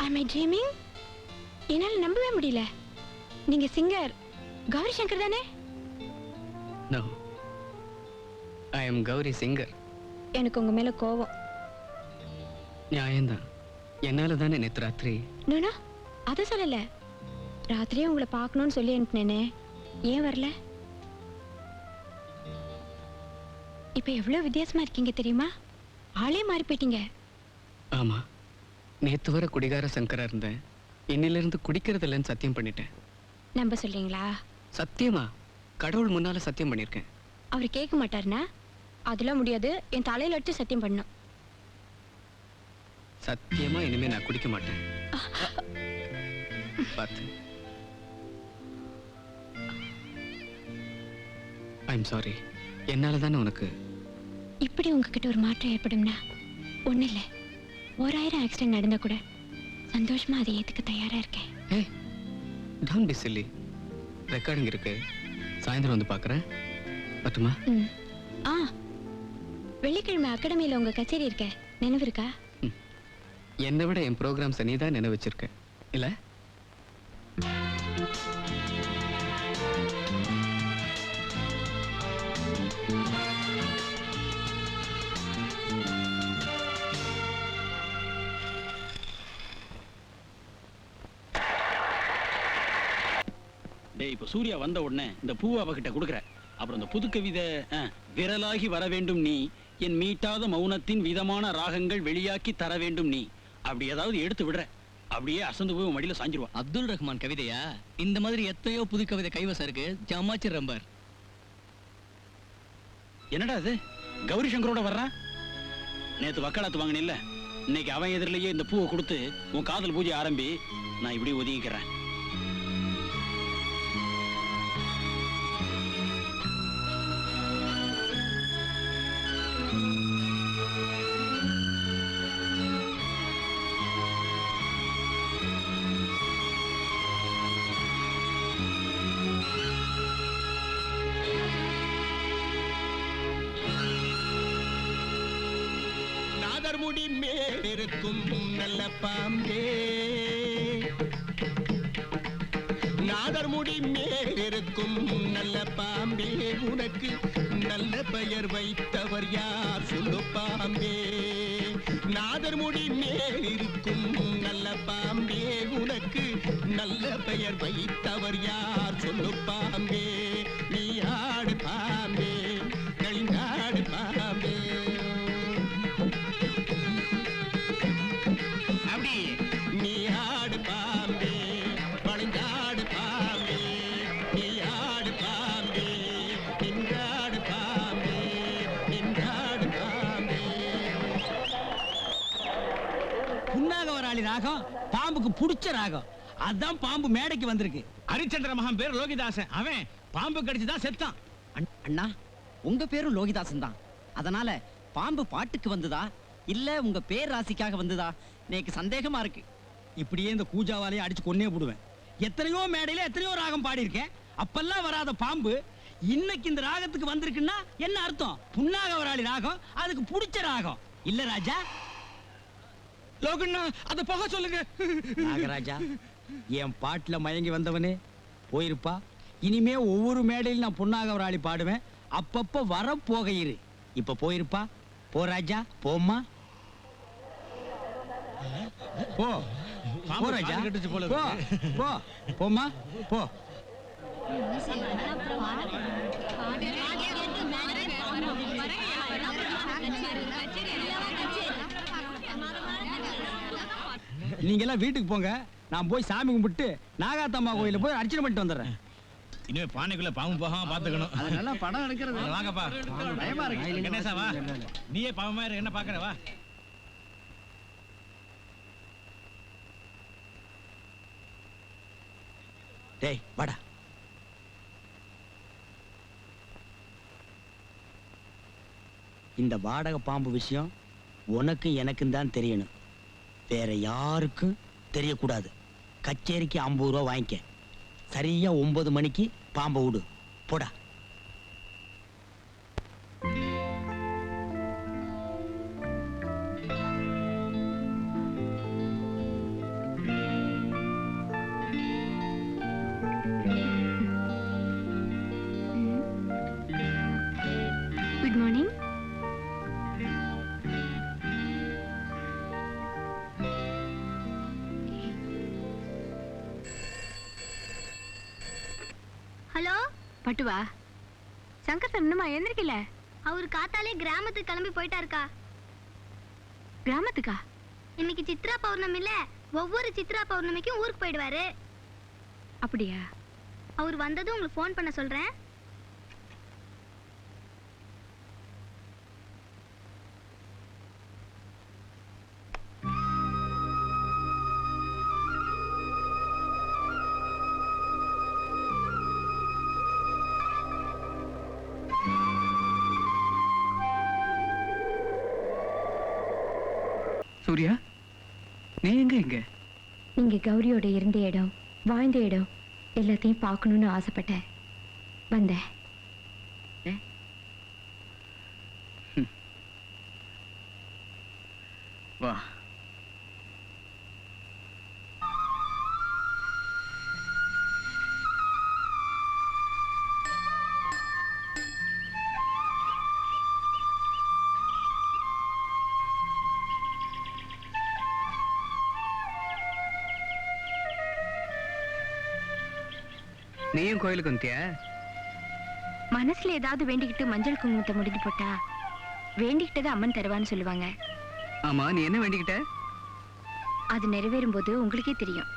Am I dreaming? என்னால நம்பவே முடியல. நீங்க சிங்கர் கௌரி சங்கர் தானே? No. I am Gowri singer. எனக்கு உங்க மேல கோவம். நியாயம்தான். என்னால தானே நேத்து ராத்திரி. நோனா அத சொல்லல. ராத்திரியே உங்களை பார்க்கணும்னு சொல்லி அனுப்பினேனே, ஏன் வரல? இப்ப எவ்வளவு வித்தியாசமா இருக்கீங்க தெரியுமா? ஆளே மாறி போயிட்டீங்க. ஆமா, நேத்து வர குடிகார சங்கரா இருந்தேன். இன்னிலிருந்து குடிக்கிறது இல்லைன்னு சத்தியம் பண்ணிட்டேன். நம்ப சொல்றீங்களா? சத்தியமா, கடவுள் முன்னால சத்தியம் பண்ணிருக்கேன். அவர் கேட்க மாட்டாருனா? அதெல்லாம் முடியாது. என் தலையில எடுத்து சத்தியம் பண்ணணும். சத்தியமா இனிமே நான் குடிக்க மாட்டேன். பார்த்து. I'm sorry. என்னால தானே உனக்கு இப்படி உங்ககிட்ட ஒரு மாற்றம் ஏற்படும்னா ஒண்ணு இல்ல, 1000 ஆக்சிடென்ட் நடந்தா கூட சந்தோஷமா அதை ஏத்துக்க தயாரா இருக்கேன். ஏய், டோன்ட் பி சில்லி. ரெக்கார்டிங் இருக்கு, சாயந்தரம் வந்து பார்க்கறேன். பட்டுமா? ஆ, வெள்ளிக்கிழமை அகாடமியில உங்க கச்சேரி இருக்க, நினைவு இருக்கா? என்னை விட என் ப்ரோக்ராம்ஸை நீ தான் நினைவு வச்சிருக்க இல்ல? இப்ப சூர்யா வந்த உடனே இந்த பூவை அவகிட்ட கொடுக்குற. அப்புறம் இந்த புது கவிதை, விரலாகி வர வேண்டும் நீ, என் மீட்டாத மௌனத்தின் விதமான ராகங்கள் வெளியாக்கி தர வேண்டும் நீ, அப்படி ஏதாவது எடுத்து விடுற. அப்படியே அசந்து போய் மடியில சாஞ்சிருவா. அப்துல் ரஹ்மான் கவிதையா? இந்த மாதிரி எத்தனையோ புது கவிதை கைவசம் இருக்கு. ஜமாச்சி ரம்பர். என்னடா இது, கௌரி சங்கரோட வர்றான்? நேத்து வக்காலத்து வாங்கினில்ல, இன்னைக்கு அவன் எதிரிலேயே இந்த பூவை கொடுத்து உன் காதல் பூஜை ஆரம்பி. நான் இப்படி ஒதுங்கிக்கிறேன். முடி மேலிருக்கும் நல்ல பாம்பே, நாதர் முடி மேலிருக்கும் நல்ல பாம்பே, உனக்கு நல்ல பெயர் வைத்தவர் யார் சொல்லு பாம்பே. நாதர் முடி மேலிருக்கும் நல்ல பாம்பே, உனக்கு நல்ல பெயர் வைத்தவர் யார் சொல்லு பாம்பே. நீ ஆடு பாம்பே, நெளிந்தாடு பாம்பே. நீ ஆடு பாம்பே, வளைந்தாடு பாம்பே, நீ ஆடு பாம்பே, நின்றாடு பாம்பே, நின்றாடு பாம்பே. புன்னாகவராளி ராகம் பாம்புக்கு புடிச்ச ராகம். அதான் பாம்பு மேடைக்கு வந்திருக்கு. ஹரிச்சந்திர மகன் பேர் லோகிதாசன். அவன் பாம்பு கடிச்சுதான் செத்தான். அண்ணா, உங்க பேரும் லோகிதாசன் தான். அதனால பாம்பு பாட்டுக்கு வந்ததா இல்ல உங்க பேர் ராசிக்காக வந்ததா எனக்கு சந்தேகமா இருக்கு. இப்படியே இந்த கூஜாவாலையே அடிச்சு கொன்னே போடுவேன். எத்தனையோ மேடையில எத்தனையோ ராகம் பாடி இருக்கேன். அப்பெல்லாம் வராத பாம்பு இன்னைக்கு இந்த ராகத்துக்கு வந்திருக்குன்னா என்ன அர்த்தம்? புன்னாகவராளி ராகம், அதுக்கு புடிச்ச ராகம் இல்ல ராஜா. லோகண்ணா, அத போக சொல்லுங்க. நாகராஜா, என் பாட்டுல மயங்கி வந்தவனே போயிருப்பா. இனிமே ஒவ்வொரு மேடையில் நான் புன்னாகவராளி பாடுவேன். அப்பப்ப வர போக இரு. இப்ப போயிருப்பா. போ ராஜா, போம்மா. போ போ ராஜா, போ போ, போம்மா போ. நீங்க எல்லாம் வீட்டுக்கு போங்க. நான் போய் சாமி கும்பிட்டு நாகாத்தம்மா கோயில போய் அர்ச்சனை பண்ணிட்டு வந்துடுறேன். இனிமே பானைக்குள்ள பாம்பு போகாம பாத்துக்கணும். அதனால படம் எடுக்கிறது வாங்கப்பா. பயமா இருக்கு. கணேசா வா, நீயே பாவமா இரு, என்ன பாக்குற வா. டேய் வாடா. இந்த வாடகை பாம்பு விஷயம் உனக்கு எனக்கும் தான் தெரியணும். வேற யாருக்கும் தெரியக்கூடாது. கச்சேரிக்கு 50 ரூபா வாங்கிக்க. சரியா 9 மணிக்கு பாம்பை விடு. போடா. பட்டுவா சங்கர் இன்னுமா எந்திரிக்கல? அவர் காத்தாலே கிராமத்துக்கு கிளம்பி போயிட்டாருக்கா. கிராமத்துக்கா? இன்னைக்கு சித்ரா பௌர்ணமில ஒவ்வொரு சித்ரா பௌர்ணமிக்கும் ஊருக்கு போயிடுவாரு. அப்படியா? அவர் வந்ததும் உங்களுக்கு ஃபோன் பண்ண சொல்றேன். சூர்யா, நீ எங்க இங்க? நீங்க கௌரியோட இருந்த இடம், வாழ்ந்த இடம் எல்லாத்தையும் பார்க்கணும்னு ஆசைப்பட்டேன். வந்தேன். வா. நீயும் கோயிலுக்கு வந்துட்டியா? மனசுல ஏதாவது வேண்டிக்கிட்டு மஞ்சள் குங்குமத்தை முடிஞ்சு போட்டா வேண்டிக்கிட்டதை அம்மன் தருவான்னு சொல்லுவாங்க. ஆமா, நீ என்ன வேண்டிக்கிட்ட? அது நிறைவேறும் போது உங்களுக்கே தெரியும்.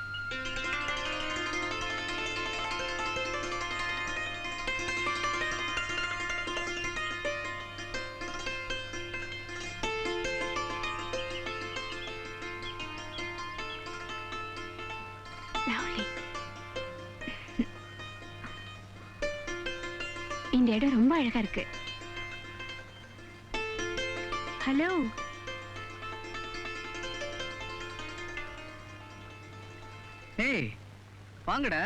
இந்த இடம் ரொம்ப அழகா இருக்கு. ஹலோ. ஏய், வாங்கடா.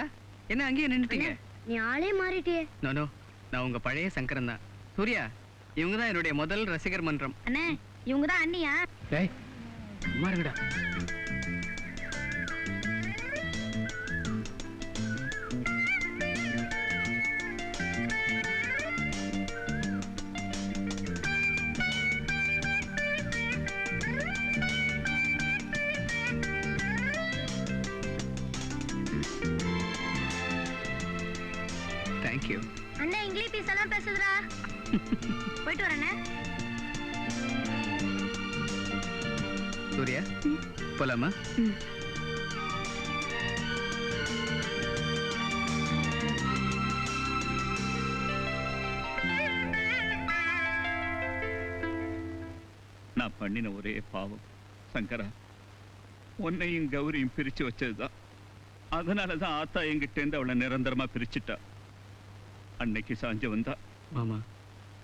என்ன அங்கேயே நின்னுட்டீங்க? நீ ஆளே மாறிட்டியே. நோ, நான் உங்க பழைய சங்கரன் தான். சூர்யா, இவங்க தான் என்னுடைய முதல் ரசிகர் மன்றம். அண்ணே, இவங்க தான் அண்ணியா? டேய், சும்மா இருங்கடா. தேங்க்யூ. அண்ணே, இங்கிலீஷ் பீஸெல்லாம் பேசுதுடா. போயிட்டு வரேண்ணே. சூர்யா, போலாமா? நான் பண்ணின ஒரே பாவம் சங்கரா, உன்னையும் கௌரியும் பிரிச்சு வச்சதுதான். அதனாலதான் ஆத்தா என்கிட்ட இருந்து அவளை நிரந்தரமா பிரிச்சுட்டா. அன்னைக்கு சாஞ்ச வந்தா. மாமா,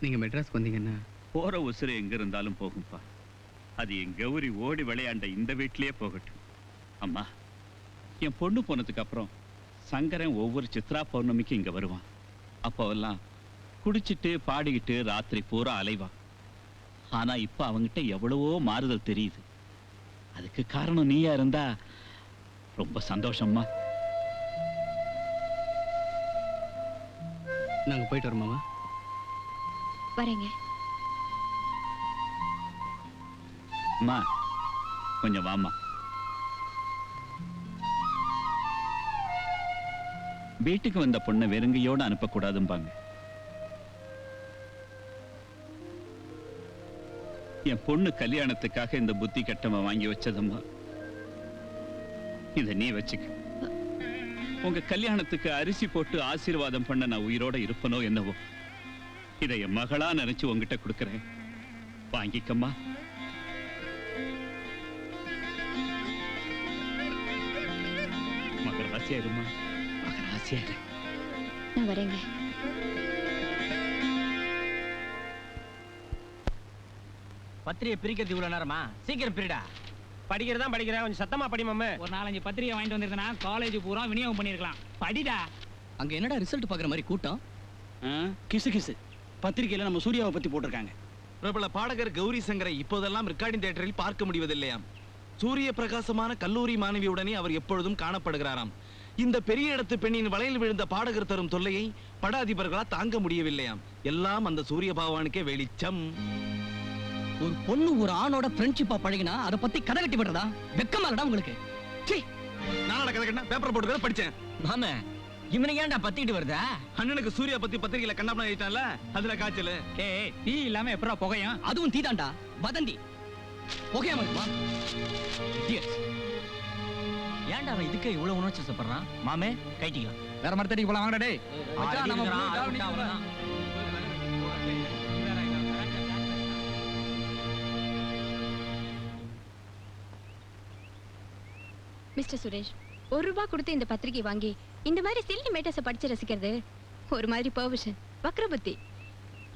நீங்க மெட்ராஸ்க்கு வந்தீங்கன்னா போற உசுறு எங்க இருந்தாலும் போகும்பா. அது என் கௌரி ஓடி விளையாண்ட இந்த வீட்டிலேயே போகட்டும். அம்மா, என் பொண்ணு போனதுக்கு அப்புறம் சங்கரன் ஒவ்வொரு சித்ரா பௌர்ணமிக்கு இங்க வருவான். அப்போவெல்லாம் குடிச்சிட்டு பாடிக்கிட்டு ராத்திரி பூரா அலைவான். ஆனா இப்ப அவங்கிட்ட எவ்வளவோ மாறுதல் தெரியுது. அதுக்கு காரணம் நீயா இருந்தா ரொம்ப சந்தோஷம்மா. நாங்க போயிட்டு வரோம் மாமா. வரேங்க. அம்மா, கொஞ்சம் வாமா. வீட்டுக்கு வந்த பொண்ணை வெறுங்கையோட அனுப்பக்கூடாதும்பாங்க. என் பொண்ணு கல்யாணத்துக்காக இந்த புத்தி கட்டவன் வாங்கி வச்சதம்மா. இத நீ வச்சுக்க. உங்க கல்யாணத்துக்கு அரிசி போட்டு ஆசீர்வாதம் பண்ண நான் உயிரோட இருப்பனோ என்னவோ. இதை என் மகளா நினைச்சு உங்ககிட்ட கொடுக்கறேன். வாங்கிக்கம்மா. மகர் ஆசையா இருமா, மகர் ஆசையா இரு. நான் வரேங்க. பத்திரிகை பிரிக்கிறது இவ்வளவு நேரமா? சீக்கிரம் பிரிடா. படிக்கிறதா படிக்கிறேன், கொஞ்சம் சத்தமா படி மாமே. ஒரு 4-5 பத்திரிகை வாங்கிட்டு வந்திருந்தா காலேஜ் பூரா விநியோகம் பண்ணிருக்கலாம். படிடா. அங்க என்னடா ரிசல்ட் பாக்குற மாதிரி கூட்டம்? கிசு கிசு பத்திரிகையில நம்ம சூர்யாவை பத்தி போட்டிருக்காங்க. பிரபல பாடகர் கௌரி சங்கரை இப்போதெல்லாம் ரெக்கார்டிங் தியேட்டரில் பார்க்க முடிவதில்லையாம். சூரிய பிரகாசமான கல்லூரி மாணவியுடனே அவர் எப்பொழுதும் காணப்படுகிறாராம். இந்த பெரிய இடத்து பெண்ணின் வலையில் விழுந்த பாடகர் தரும் தொல்லையை பட அதிபர்களால் தாங்க முடியவில்லையாம். எல்லாம் அந்த சூரிய பகவானுக்கே வெளிச்சம். ஒரு பொண்ணு ஒரு ஆணோட ஃப்ரெண்ட்ஷிப்பா பழகினா அதை பத்தி கதை கட்டி விடுறதா? வெக்கமா இல்லடா உங்களுக்கு? நானோட கதை கட்டினா பேப்பர் போட்டு படிச்சேன். நாம இவனுக்கு ஏன்டா பத்திட்டு வருதா? அண்ணனுக்கு சூர்யா பத்தி பத்திரிகையில கண்ணாம எழுதிட்டான்ல, அதுல காய்ச்சல். ஏய் டீ இல்லாம எப்பறா புகையும்? அதுவும் தீதாண்டா, வதந்தி. புகையாம இருக்குமா? ஏன்டா அவன் இதுக்கு இவ்வளவு உணர்ச்சி வசப்படுறான்? மாமே கைட்டிக்கலாம். வேற மரத்தடிக்கு போலாம் வாங்கடா டேய். மச்சான், நம்ம blue தாவணி அவ்வளவுதான். மிஸ்டர் சுரேஷ், ₹1 கொடுத்து இந்த பத்திரிகை வாங்கி இந்த மாதிரி சில்லி மேட்டர்ஸை படிச்சு ரசிக்கிறது ஒரு மாதிரி பெர்வர்ஷன், வக்ரபுத்தி.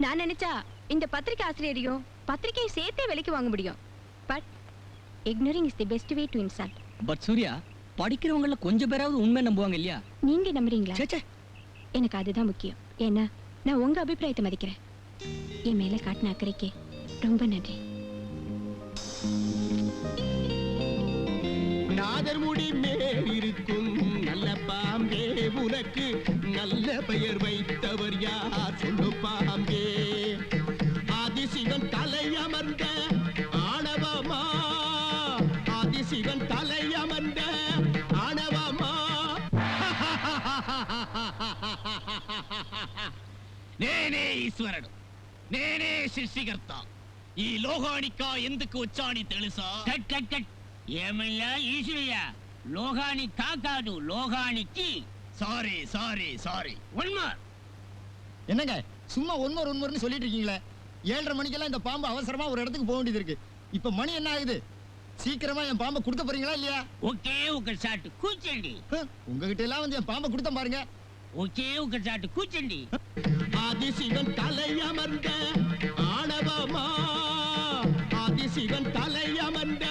நான் நினைச்சா இந்த பத்திரிகை ஆசிரியரையும் பத்திரிகையை சேர்த்தே விலைக்கு வாங்க முடியும். But ignoring is the best way to insult. But Surya, படிக்கிறவங்கள கொஞ்சம் பேராவது உண்மை நம்புவாங்க இல்லையா? நீங்க நம்புறீங்களா? சேச்சே, எனக்கு அதுதான் முக்கியம். ஏன்னா நான் உங்க அபிப்பிராயத்தை மதிக்கிறேன். என் மேல காட்டின அக்கறைக்கு ரொம்ப நன்றி. நாதர் முடி மேலிருக்கும் நல்ல பாம்பே, உனக்கு நல்ல பெயர் வைத்தவர் யார் சொல்லு பாம்பே? ஆதிசிவன் தலையமர்ந்த ஆணவமா, ஆதிசிவன் தலையமர்ந்த ஆணவமா. నేనే ఈశ్వరుడు, నేనే సృష్టికర్త. ఈ లోకానిక ఎందుకు వచ్చాని తెలుసా? Cut cut cut. ఏమయ్యా ఈశ్వరయ్యా, లోకానికి కాదు లోకానికి. Sorry sorry sorry. உண்மை. என்னங்க சும்மா ஒன்மோர்னு சொல்லிட்டு இருக்கீங்களே? 7:30 மணிக்கெல்லாம் இந்த பாம்பு அவசரமா ஒரு இடத்துக்கு போக வேண்டியது இருக்கு. இப்ப மணி என்ன ஆகுது? சீக்கிரமா என் பாம்பை கொடுக்க போறீங்களா இல்லையா? ఒకే ఒక షాట్ కూర్చోండి. உங்ககிட்ட எல்லாம் வந்து என் பாம்பை கொடுத்த பாருங்க. ఒకే ఒక షాట్ కూర్చోండి. ஆதிசிவன் தலையமர்ந்த ஆணவமா, ஆதிசிவன் தலையமர்ந்த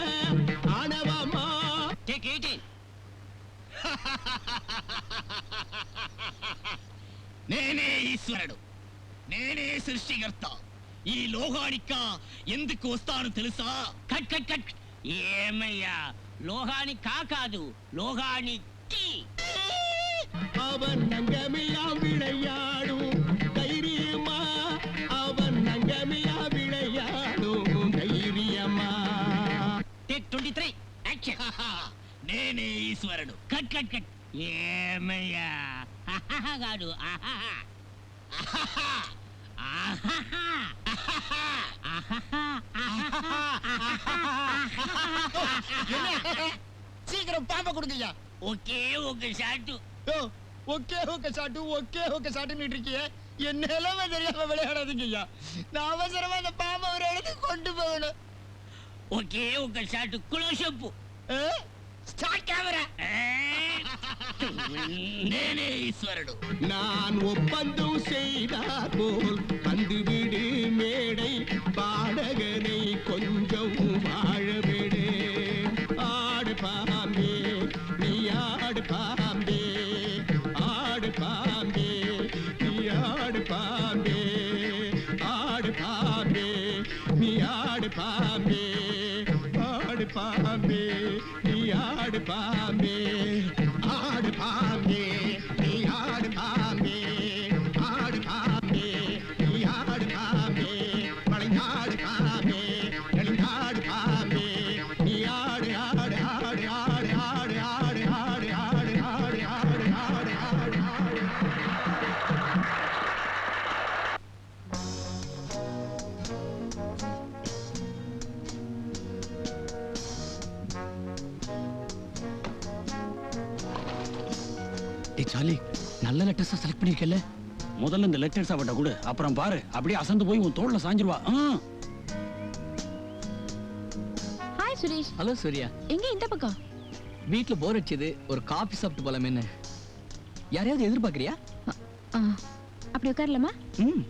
ஆணவமா. Take 18. నేనే ఈశ్వరుడు, నేనే సృష్టికర్త. ఈ లోకానిక ఎందుకు వస్తాను తెలుసా? Cut cut cut. ఏమయ్యా, లోకానికి కాదు లోకానికి. அவன் நங்கமெல்லாம் விளையாடும் தைரியமா, அவன் நங்கமெல்லாம் விளையாடும் தைரியமா. Take 23. Action. నేనే ఈశ్వరుడు. Cut cut cut. ఏమయ్యా కాదు. சீக்கிரம் பாம்பை கொடுங்கய்யா. ఒకే ఒక షాట్. ஒக்கே ஓகே சாட்டுன்னு இருக்கியே, என் நிலைமை தெரியாம விளையாடாதீங்க ஐயா. நான் அவசரமா இந்த பாம்பை ஒரு இடத்துக்கு கொண்டு போகணும். ఒకే ఒక షాట్ క్లోజప్. Start camera. నేనే ఈశ్వరుడు. நான் ஒப்பந்தம் செய்தார் போல் வந்துவிடு மேடை, பாடகனை கொஞ்சம் வாழவிடு. ஆடு பாம்பே, நீ ஆடு பாம்பே, ஆடு பாம்பே, நீ ஆடு பாம்பே, ஆடு பாம்பே, நீ ஆடு பாம்பே, ஆடு பாம்பே, நீ ஆடு பாம்பே, ஆடு பாம்பே, நீ ஆடு பாம்பே, ஆடு பாம்பே, நீ ஆடு பாம்பே, வளைந்தாடு பாம்பே, நெளிந்தாடு பாம்பே, நீ ஆடு ஆடு ஆடு ஆடு ஆடு ஆடு ஆடு ஆடு ஆடு ஆடு ஆடு ஆடு ஆடு. டேய் சார்லி, நல்ல லெட்டர்ஸா செலக்ட் பண்ணிருக்கல. முதல்ல இந்த லெட்டர்ஸ் அவட்ட கொடு, அப்புறம் பாரு அப்படியே அசந்து போய் உன் தோள்ல சாஞ்சிருவா. ஹாய் சுரேஷ். ஹலோ சூர்யா. எங்க இந்த பக்கம்? வீட்ல போர் அடிச்சது, ஒரு காபி சாப்பிட்டு போலாமேன்னு. யாரையாவது எதிர்பார்க்கறியா? அப்படி உட்காரலாமா? ம்.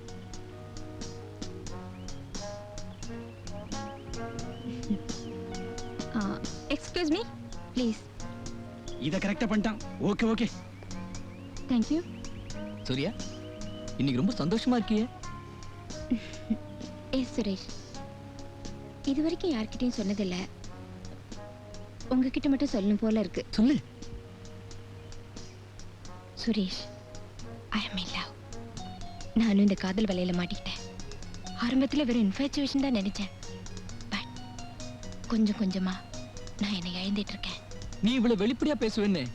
Excuse me please. இத கரெக்டா பண்ணிட்டான். Okay okay. Thank you. Surya, இன்னைக்கு ரொம்ப சந்தோஷமா இருக்கியே. எஸ் சுரேஷ், இது வரைக்கும் யார்கிட்டயும் சொன்னதில்ல. உங்ககிட்ட மட்டும் சொல்லணும் போல இருக்கு. சொல்லு. சுரேஷ், ஐ அம் இன் லவ். நானும் இந்த காதல் வலையில மாட்டிக்கிட்டேன். ஆரம்பத்துல வெறும் இன்ஃபேச்சுவேஷன் தான் நினைச்சேன். பட் கொஞ்சம் கொஞ்சமா நான் என்னை இழந்துட்டு இருக்கேன். நீ இவ்வளவு வெளிப்படையா பேசுவேன்னு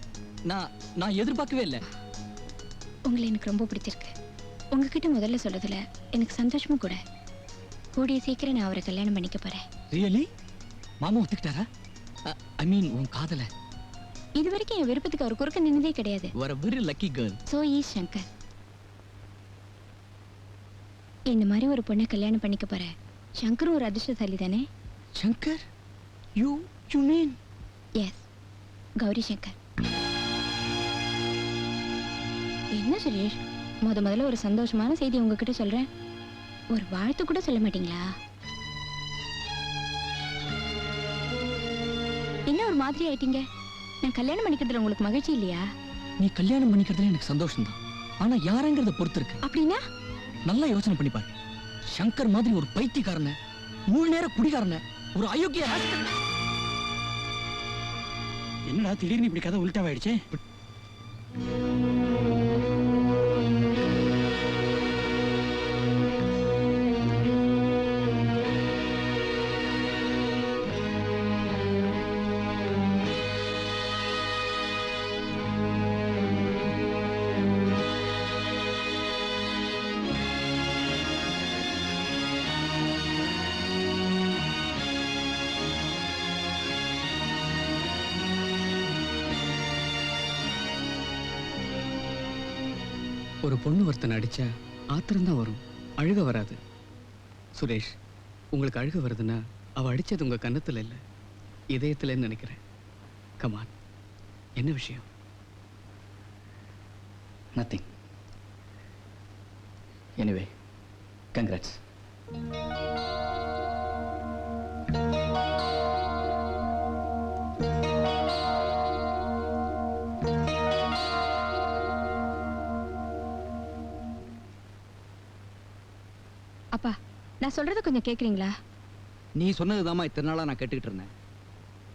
நான் எதிர்பார்க்கவே இல்லை. உங்களை எனக்கு ரொம்ப பிடிச்சிருக்கு. உங்ககிட்ட முதல்ல சொல்றதுல எனக்கு சந்தோஷமும் கூட. கூடிய சீக்கிரம் நான் அவரை கல்யாணம் பண்ணிக்க போறேன். ரியலி? மாமா ஒத்துக்கிட்டாரா? ஐ மீன் உன் காதல? இது வரைக்கும் என் விருப்பத்துக்கு அவர் குறுக்க நின்னதே கிடையாது. You are a very lucky girl. So is Shankar. இந்த மாதிரி ஒரு பொண்ணை கல்யாணம் பண்ணிக்க போற சங்கரும் ஒரு அதிர்ஷ்டசாலி தானே? Shankar? You mean? Yes. Gowri Shankar. என்ன சுரேஷ், முதல்ல ஒரு சந்தோஷமான செய்தி உங்ககிட்ட சொல்றேன். ஒரு வாழ்த்து கூட சொல்ல மாட்டீங்களா? என்ன ஒரு மாதிரி ஆயிட்டீங்க? நான் கல்யாணம் பண்ணிக்கிறதுல உங்களுக்கு மகிழ்ச்சி இல்லையா? நீ கல்யாணம் பண்ணிக்கிறதுல எனக்கு சந்தோஷம் தான். ஆனா யாரங்கிறத பொறுத்து இருக்கு. அப்படின்னா நல்லா யோசனை பண்ணி பாரு. சங்கர் மாதிரி ஒரு பைத்தியக்காரன, முழு நேர குடிகாரன, ஒரு அயோக்கிய ராஸ்கல். என்னடா திடீர்னு இப்படி கதை உல்டாவாயிடுச்சு? ஒரு பொண்ணு ஒருத்தன் அடிச்சா ஆத்திரம் தான் வரும், அழுக வராது. சுரேஷ், உங்களுக்கு அழுக வருதுன்னா அவ அடிச்சது உங்க கன்னத்துல இல்ல, இதயத்துலன்னு நினைக்கிறேன். கமான், என்ன விஷயம்? நத்திங். Anyway, congrats. அப்பா, நான் சொல்றத கொஞ்சம் கேக்குறீங்களா? நீ சொன்னதுதாம்மா இத்தனை நாளா நான் கேட்டுக்கிட்டு இருந்தேன்.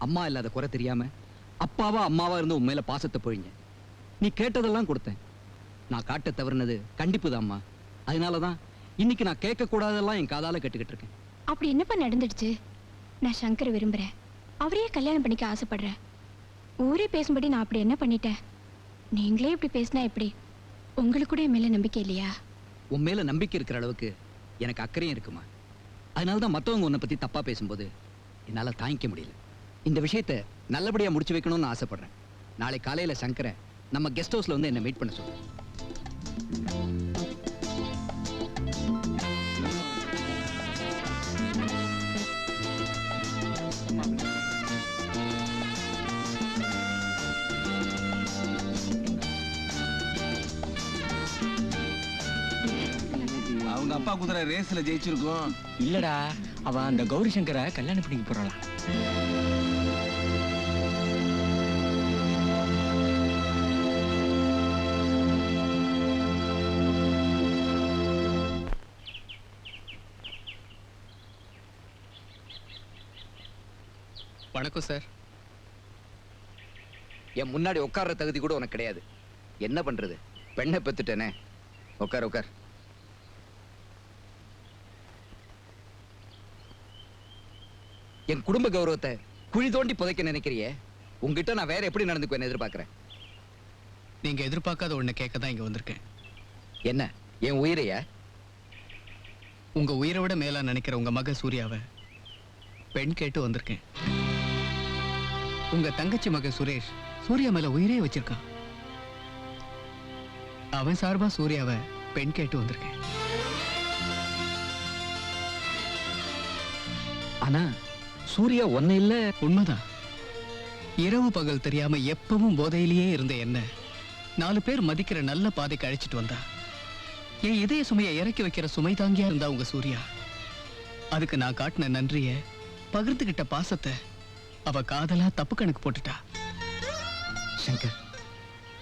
அம்மா இல்லாத குறை தெரியாம அப்பாவா அம்மாவா இருந்து உன் மேல பாசத்தை பொழிஞ்ச. நீ கேட்டதெல்லாம் கொடுத்தேன். நான் காட்ட தவறுனது கண்டிப்பு தான்மா. அதனாலதான் இன்னைக்கு நான் கேட்க கூடாதெல்லாம் என் காதால கேட்டுக்கிட்டு இருக்கேன். அப்படி என்னப்பா நடந்துடுச்சு? நான் சங்கரை விரும்புறேன், அவரையே கல்யாணம் பண்ணிக்க ஆசைப்படுறேன். ஊரே பேசும்படி நான் அப்படி என்ன பண்ணிட்டேன்? நீங்களே இப்படி பேசினா எப்படி? உங்களுக்கு கூட என் மேல நம்பிக்கை இல்லையா? உன் மேல நம்பிக்கை இருக்கிற அளவுக்கு எனக்கு அக்கறையும் இருக்குமா. அதனாலதான் மற்றவங்க உன்னை பத்தி தப்பா பேசும்போது என்னால தாங்கிக்க முடியல. இந்த விஷயத்தை நல்லபடியா முடிச்சு வைக்கணும்னு ஆசைப்படுறேன். நாளை காலையில சங்கரை நம்ம கெஸ்ட் ஹவுஸ்ல வந்து என்ன மீட் பண்ண சொல்லு. அவங்க அப்பா குதிரை ரேஸ்ல ஜெயிச்சிருக்கோம். இல்லடா, அவன் அந்த கௌரி சங்கரை கல்யாணம் பண்ணிக்க போறாளா? வணக்கம் சார். என் முன்னாடி உட்கார்ற தகுதி கூட உனக்கு கிடையாது. என்ன பண்றது, பெண்ணை பெத்துட்டேனே. உட்கார் உட்கார். என் குடும்ப கௌரவத்தை குழி தோண்டி புதைக்க நினைக்கிறியே, உங்ககிட்ட நான் வேற எப்படி நடந்துக்குவேன் எதிர்பார்க்கிறேன். நீங்க எதிர்பார்க்காத ஒண்ணு கேட்க தான் இங்க வந்திருக்கேன். என்ன, என் உயிரையா? உங்க உயிரை விட மேலா நினைக்கிற உங்க மக சூர்யாவை பெண் கேட்டு வந்திருக்கேன். உங்க தங்கச்சி மக சுரேஷ் சூர்யா மேல உயிரே வச்சிருக்கான். அவன் சார்பா சூர்யாவை பெண் கேட்டு வந்திருக்கேன். ஆனா சூர்யா ஒன்ன இல்ல. உண்மைதான். இரவு பகல் தெரியாம எப்பவும் போதையிலேயே இருந்த என்ன 4 பேர் மதிக்கிற நல்ல பாதைக்கு அழைச்சிட்டு வந்தா. என் இதய சுமையை இறக்கி வைக்கிற சுமை தாங்கியா இருந்தா உங்க சூர்யா. அதுக்கு நான் காட்டின நன்றிய, பகிர்ந்துகிட்ட பாசத்தை அவ காதலா தப்பு கணக்கு போட்டுட்டா. சங்கர்,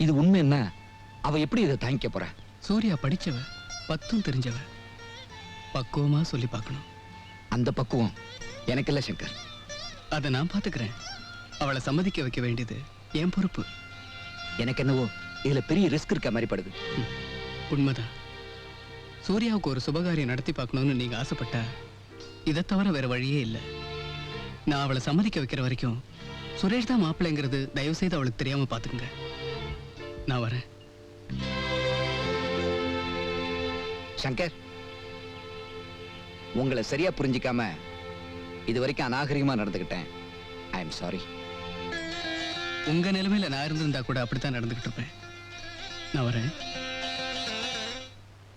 இது உண்மை என்ன? அவ எப்படி இதை தாங்கிக்க போற? சூர்யா படிச்சவ, பத்தும் தெரிஞ்சவ. பக்குவமா சொல்லி பார்க்கணும். அந்த பக்குவம் எனக்கு இல்ல சங்கர். அதை நான் பாத்துக்கிறேன். அவளை சம்மதிக்க வைக்க வேண்டியது என் பொறுப்பு. எனக்கு என்னவோ இதுல பெரிய ரிஸ்க் இருக்க மாதிரி படுது. உண்மைதான். சூர்யாவுக்கு ஒரு சுபகாரியம் நடத்தி பார்க்கணும்னு நீங்க ஆசைப்பட்டா இதை தவிர வேற வழியே இல்லை. நான் அவளை சம்மதிக்க வைக்கிற வரைக்கும் சுரேஷ் தான் மாப்பிள்ளைங்கிறது தயவு செய்து அவளுக்கு தெரியாம பாத்துக்குங்க. நான் வரேன். சங்கர், உங்களை சரியா புரிஞ்சிக்காம இது வரைக்கும் அநாகரிகமா நடந்துக்கிட்டேன். I am sorry. உங்க நிலைமையில நான் இருந்திருந்தா கூட அப்படித்தான் நடந்துகிட்டு இருப்பேன். நான் வரேன்.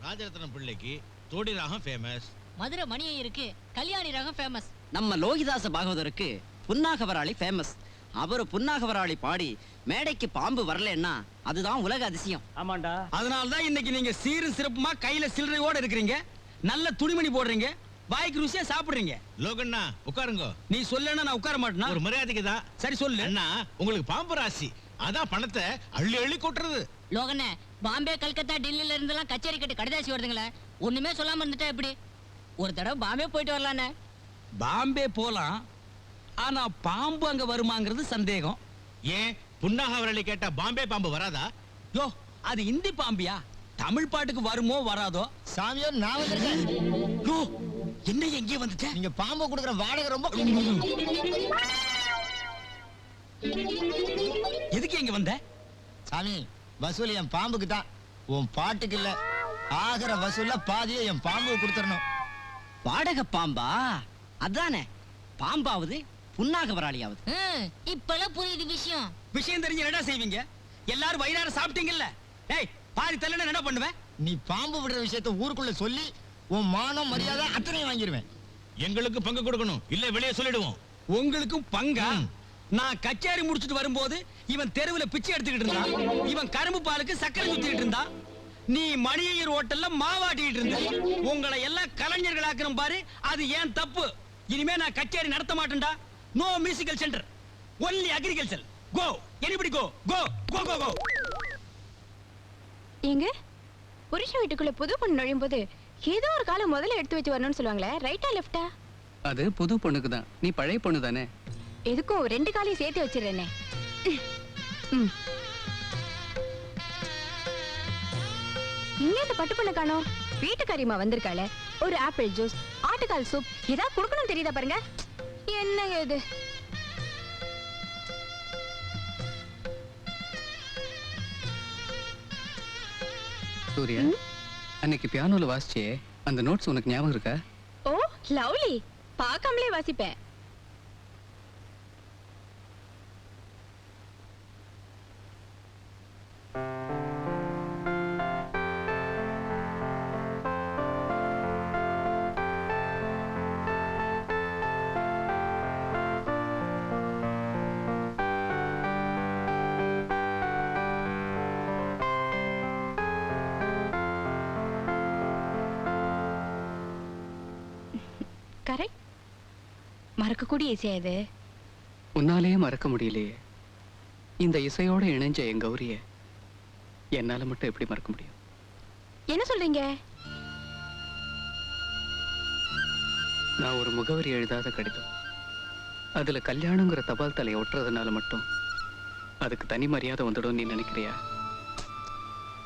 ராஜரத்னம் பிள்ளைக்கு தோடி ராகம் ஃபேமஸ். மதுரை மணியருக்கு கல்யாணி ராகம் ஃபேமஸ். நம்ம லோகிதாச பாகவதருக்கு புன்னாகவராளி ஃபேமஸ். அவரு புன்னாகவராளி பாடி மேடைக்கு பாம்பு வரலன்னா அதுதான் உலக அதிசயம். ஆமாண்டா. அதனாலதான் இன்னைக்கு நீங்க சீரும் சிறப்புமா கையில சில்லறையோட இருக்கிறீங்க, நல்ல துணிமணி போடுறீங்க, வாய்க்கு ருசியா சாப்பிடுறீங்க. லோகண்ணா உட்காருங்க. நீ சொல்லனா நான் உட்கார மாட்டேனா? ஒரு மரியாதைக்கு தான். சரி சொல்லு. அண்ணா உங்களுக்கு பாம்பு ராசி, அதான் பணத்தை அள்ளி அள்ளி கொட்டுறது. லோகண்ணே, பாம்பே கல்கத்தா டெல்லியில இருந்தெல்லாம் கச்சேரி கட்டு கடிதாசி வருதுங்களே, ஒண்ணுமே சொல்லாம இருந்துட்டா எப்படி? ஒரு தடவை பாம்பே போயிட்டு வரலானே. பாம்பே போலாம், ஆனா பாம்பு அங்க வருமாங்கிறது சந்தேகம். ஏன் புன்னாகவரளி கேட்டா பாம்பே பாம்பு வராதா? யோ, அது இந்தி பாம்பியா? தமிழ் பாட்டுக்கு வருமோ வராதோ? சாமியோ, நான் வந்திருக்கேன். யோ, என்ன எங்கே வந்துட்ட? நீங்க பாம்பு கொடுக்குற வாடகை ரொம்ப. எதுக்கு எங்க வந்த? சாமி, வசூல் என் பாம்புக்கு தான், உன் பாட்டுக்கு இல்ல. ஆகிற வசூல்ல பாதியை என் பாம்பு கொடுத்துடணும். வாடகை பாம்பா? அதானே, பாம்பாவது புன்னாகவராளியாவது. இப்பெல்லாம் புரியுது விஷயம். விஷயம் தெரிஞ்சு என்னடா செய்வீங்க? எல்லாரும் வயிறார சாப்பிட்டீங்கல்ல? ஏய், பாதி தள்ளன என்ன பண்ணுவேன்? நீ பாம்பு விடுற விஷயத்தை ஊருக்குள்ள சொல்லி உன் மானம் மரியாதை அத்தனையும் வாங்கிடுவேன். எங்களுக்கு பங்கு கொடுக்கணும், இல்ல வெளியே சொல்லிடுவோம். உங்களுக்கும் பங்கா? நான் கச்சேரி முடிச்சிட்டு வரும்போது இவன் தெருவுல பிச்சை எடுத்துக்கிட்டு இருந்தான், இவன் கரும்பு பாலுக்கு சக்கரை ஊத்திட்டு இருந்தான், நீ மணியர் ஹோட்டல்ல மாவாட்டிட்டு இருந்த. உங்களை எல்லாம் கலைஞர்களாக்கணும் பாரு, அது ஏன் தப்பு. இனிமே நான் கச்சேரி நடத்த மாட்டேன்டா. No musical centre, only agriculture. Go, anybody go, go, go, go, go. ஏங்க, புருஷ வீட்டுக்குள்ள புது பொண்ணு நுழையும் போது ஏதோ ஒரு காலம் முதல்ல எடுத்து வச்சு வரணும்னு சொல்லுவாங்களே, ரைட்டா லெஃப்டா? அது புது பொண்ணுக்கு தான், நீ பழைய பொண்ணு தானே. எதுக்கும் 2 காலையும் சேர்த்து வச்சிடுறேனே. இங்க இந்த பட்டு பொண்ணு காணோம். வீட்டுக்காரியமா வந்திருக்காளே, ஒரு ஆப்பிள் ஜூஸ், ஆட்டுக்கால் சூப் ஏதாவது கொடுக்கணும் தெரியுதா பாருங்க. என்னங்க இது? சூர்யா, அன்னைக்கு பியானோல வாசிச்சே அந்த நோட்ஸ் உனக்கு ஞாபகம் இருக்கா? ஓ, லவ்லி. பார்க்காமலே வாசிப்பேன். கரெக்ட். மறக்கக்கூடிய இசையா இது? உன்னாலேயே மறக்க முடியலையே. இந்த இசையோட இணைஞ்ச என் கௌரிய என்னால மட்டும் எப்படி மறக்க முடியும்? என்ன சொல்றீங்க? நான் ஒரு முகவரி எழுதாத கடிதம், அதுல கல்யாணங்கிற தபால் தலையை ஒட்டுறதுனால மட்டும் அதுக்கு தனி மரியாதை வந்துடும் நீ நினைக்கிறியா?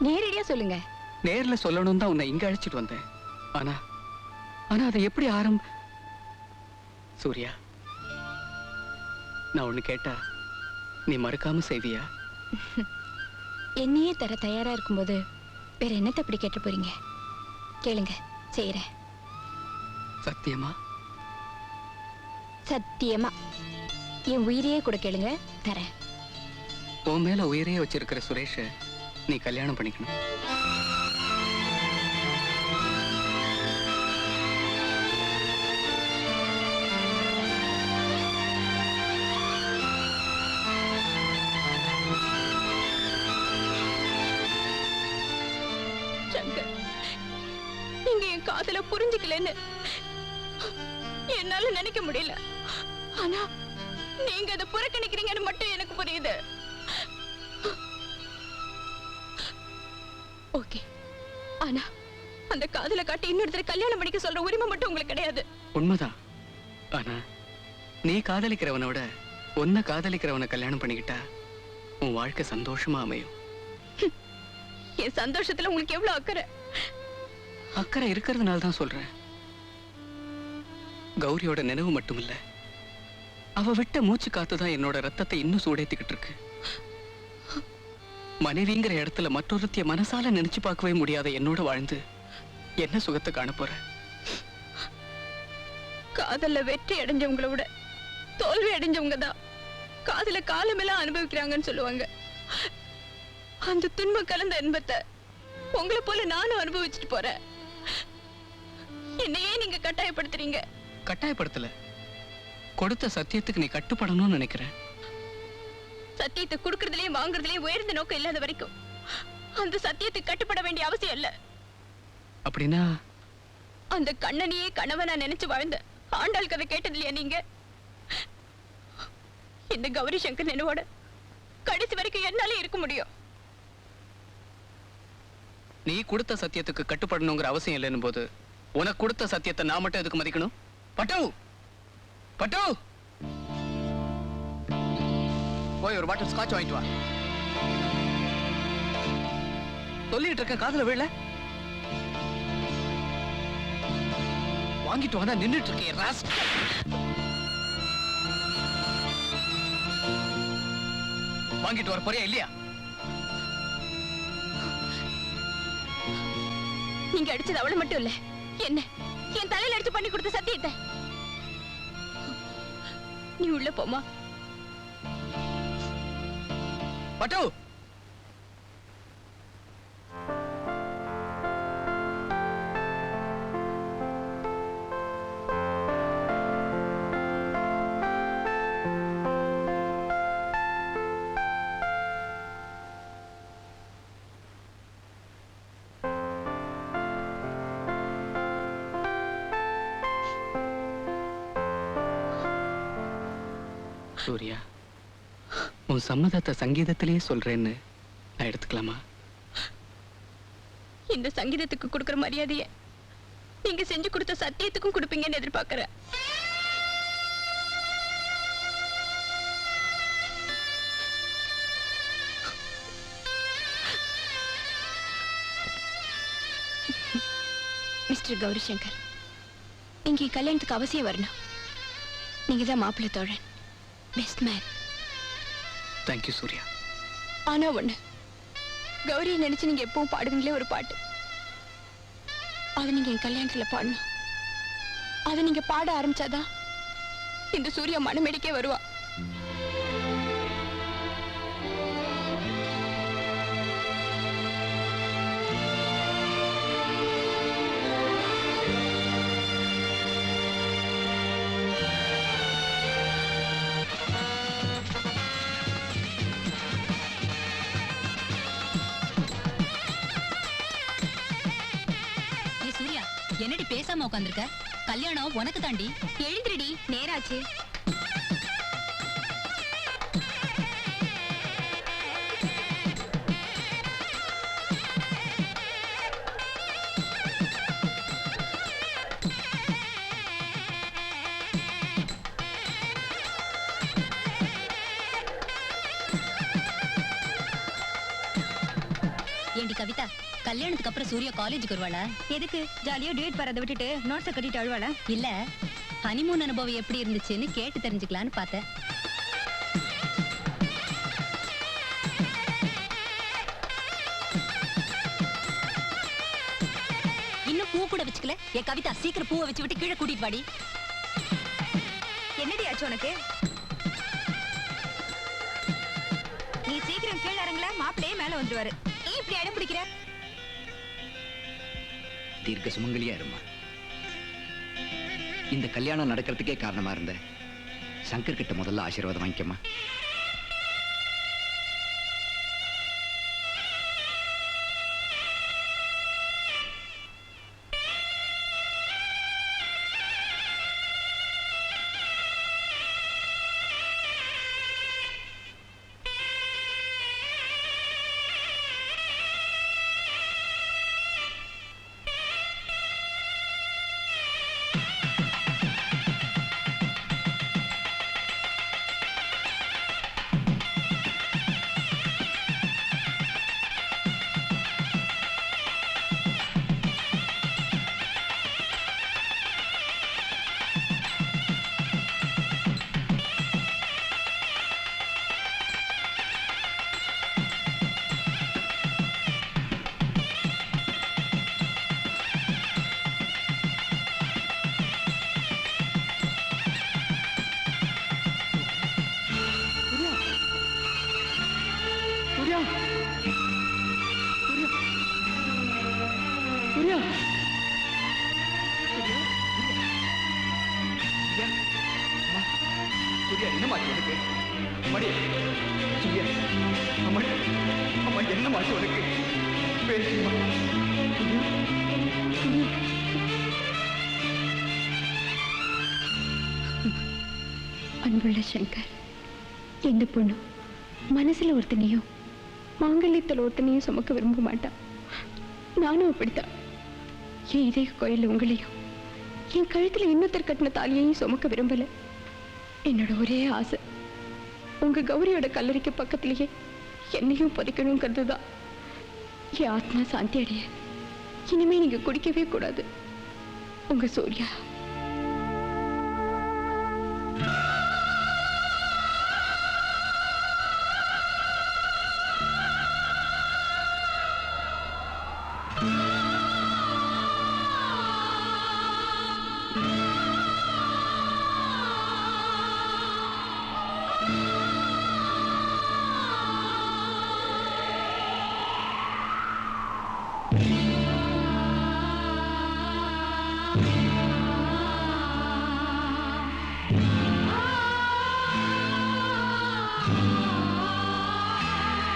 நேரடியா சொல்லுங்க. நேர்ல சொல்லணும் தான் உன்னை இங்க அழைச்சிட்டு வந்தேன். ஆனா ஆனா அதை எப்படி சூர்யா, நான் ஒண்ணு கேட்டா நீ மறுக்காம செய்வியா? என்னையே தர தயாரா இருக்கும்போது வேற என்னத்தை அப்படி கேட்டு போறீங்க? கேளுங்க, செய்யறேன். சத்தியமா? சத்தியமா. என் உயிரையே கூட கேளுங்க, தரேன். உன் மேல உயிரையே வச்சிருக்கிற சுரேஷ நீ கல்யாணம் பண்ணிக்கணும். நீங்க என் காதல புரிஞ்சுக்கலன்னு என்னால நினைக்க முடியல. ஆனா நீங்க அதை புறக்கணிக்கிறீங்கன்னு மட்டும் எனக்கு புரியுது. ஓகே, ஆனா அந்த காதல காட்டி இன்னொருத்தர் கல்யாணம் பண்ணிக்க சொல்ற உரிமை மட்டும் உங்களுக்கு கிடையாது. உண்மைதான். ஆனா நீ காதலிக்கிறவனை விட உன்னை காதலிக்கிறவனை கல்யாணம் பண்ணிக்கிட்டா உன் வாழ்க்கை சந்தோஷமா அமையும். என் சந்தோஷத்துல உங்களுக்கு எவ்வளவு அக்கறை? அக்கறை இருக்கிறதுனால தான் சொல்றேன். கௌரியோட நினைவு மட்டும் இல்ல, அவ விட்ட மூச்சு காத்துதான் என்னோட ரத்தத்தை இன்னும் சூடேத்திக்கிட்டு இருக்கு. மனைவிங்கிற இடத்துல மற்றொருத்திய மனசால நினைச்சு பார்க்கவே முடியாத என்னோட வாழ்ந்து என்ன சுகத்தை காண போற? காதல்ல வெற்றி அடைஞ்சவங்கள விட தோல்வி அடைஞ்சவங்க தான் காதல காலமெல்லாம் அனுபவிக்கிறாங்கன்னு சொல்லுவாங்க. அந்த துன்பம் கலந்த இன்பத்தை உங்களை போல நானும் அனுபவிச்சுட்டு போறேன். என்னையே நீங்க கட்டாயப்படுத்துறீங்க. கட்டாயப்படுத்தல, கொடுத்த சத்தியத்துக்கு நீ கட்டுப்படணும்னு நினைக்கிறேன். சத்தியத்தை கொடுக்கறதுலயும் வாங்குறதுலயும் உயர்ந்த நோக்கம் இல்லாத வரைக்கும் அந்த சத்தியத்துக்கு கட்டுப்பட வேண்டிய அவசியம் இல்ல. அப்படின்னா அந்த கண்ணனையே கணவனா நினைச்சு வாழ்ந்த ஆண்டாள் கதை கேட்டது இல்லையா நீங்க? இந்த கௌரி சங்கர் நினைவோட கடைசி வரைக்கும் என்னாலே இருக்க முடியும். நீ கொடுத்த சத்தியத்துக்கு கட்டுப்படணுங்கிற அவசியம் இல்லைன்னு போது உனக்கு கொடுத்த சத்தியத்தை நான் மட்டும் எதுக்கு மதிக்கணும்? பட்டு பட்டு போய் ஒரு பாட்டில் ஸ்காட்ச் வாங்கிட்டு வா. சொல்லிட்டு இருக்க காதுல விழல. வாங்கிட்டு வந்தா நின்னுட்டு இருக்கேன் ராஸ்கல். வாங்கிட்டு வர போறியா இல்லையா? நீங்க அடிச்சது அவளை மட்டும் இல்ல, என்ன என் தலையில அடிச்சு பண்ணி கொடுத்த சத்தியத்தை. நீ உள்ள போமா. பட்டு சூர்யா, உன் சம்மதத்தை சங்கீதத்திலேயே சொல்றேன்னு நான் எடுத்துக்கலாமா? இந்த சங்கீதத்துக்கு கொடுக்கிற மரியாதைய நீங்க செஞ்சு கொடுத்த சத்தியத்துக்கும் கொடுப்பீங்கன்னு எதிர்பார்க்கிறேன். மிஸ்டர் கௌரி சங்கர், நீங்க கல்யாணத்துக்கு அவசியம் வரணும். நீங்க தான் மாப்பிள்ளை தோழன், பெஸ்ட் மேன். தேங்க்யூ சூர்யா. ஆனா ஒண்ணு, கௌரியை நினைச்சு நீங்க எப்பவும் பாடுவீங்களே ஒரு பாட்டு, அதை நீங்க என் கல்யாணத்துல பாடணும். அதை நீங்க பாட ஆரம்பிச்சாதான் இந்த சூர்யா மனமெடிக்கே வருவா. என்னடி பேசாம உட்காந்துருக்க? கல்யாணம் உனக்கு தாண்டி. எழுந்திரடி, நேராச்சு. ஏண்டி கவிதா, கல்யாணத்துக்கு அப்புறம் சூர்யா காலேஜுக்கு வருவாளா? எதுக்கு? ஜாலியா டேட் வரத விட்டுட்டு நோட்ஸை கட்டிட்டு அழுவாளா? இல்ல, ஹனிமூன் அனுபவம் எப்படி இருந்துச்சுன்னு கேட்டு தெரிஞ்சுக்கலான்னு பார்த்தேன். இன்னும் பூ கூட வச்சுக்கல. ஏ கவிதா, சீக்கிரம் பூவை வச்சு விட்டு கீழே கூட்டிட்டு வாடி. என்னடி ஆச்சு உனக்கு? நீ சீக்கிரம் கீழே இறங்கல, மாப்பிள்ளையே மேல வந்துருவாரு. ஏன் இப்படி அடம் பிடிக்கிற? தீர்க்க சுமங்கலியா இருமா. இந்த கல்யாணம் நடக்கிறதுக்கே காரணமா இருந்த சங்கர் கிட்ட முதல்ல ஆசீர்வாதம் வாங்கிக்கமா. சூர்யா சூர்யா சூர்யா என்னமாச்சு உனக்கு மடி சூர்யா அம்மா அம்மா என்னமாச்சு உனக்கு பேசுமா அன்புள்ள சங்கர், எந்த பொண்ணு மனசுல ஒருத்தனையும் மாங்கல்யத்தில் ஒருத்தனையும் சுமக்க விரும்ப மாட்டான். நானும் அப்படித்தான். என் இதய கோயில உங்களையும் என் கழுத்துல இன்னொருத்தர் கட்டின தாலியையும் சுமக்க விரும்பல. என்னோட ஒரே ஆசை உங்க கௌரியோட கல்லறைக்கு பக்கத்திலேயே என்னையும் புதைக்கணுங்கிறது தான். என் ஆத்மா சாந்தி அடைய இனிமே நீங்க குடிக்கவே கூடாது. உங்க சூர்யா. Ah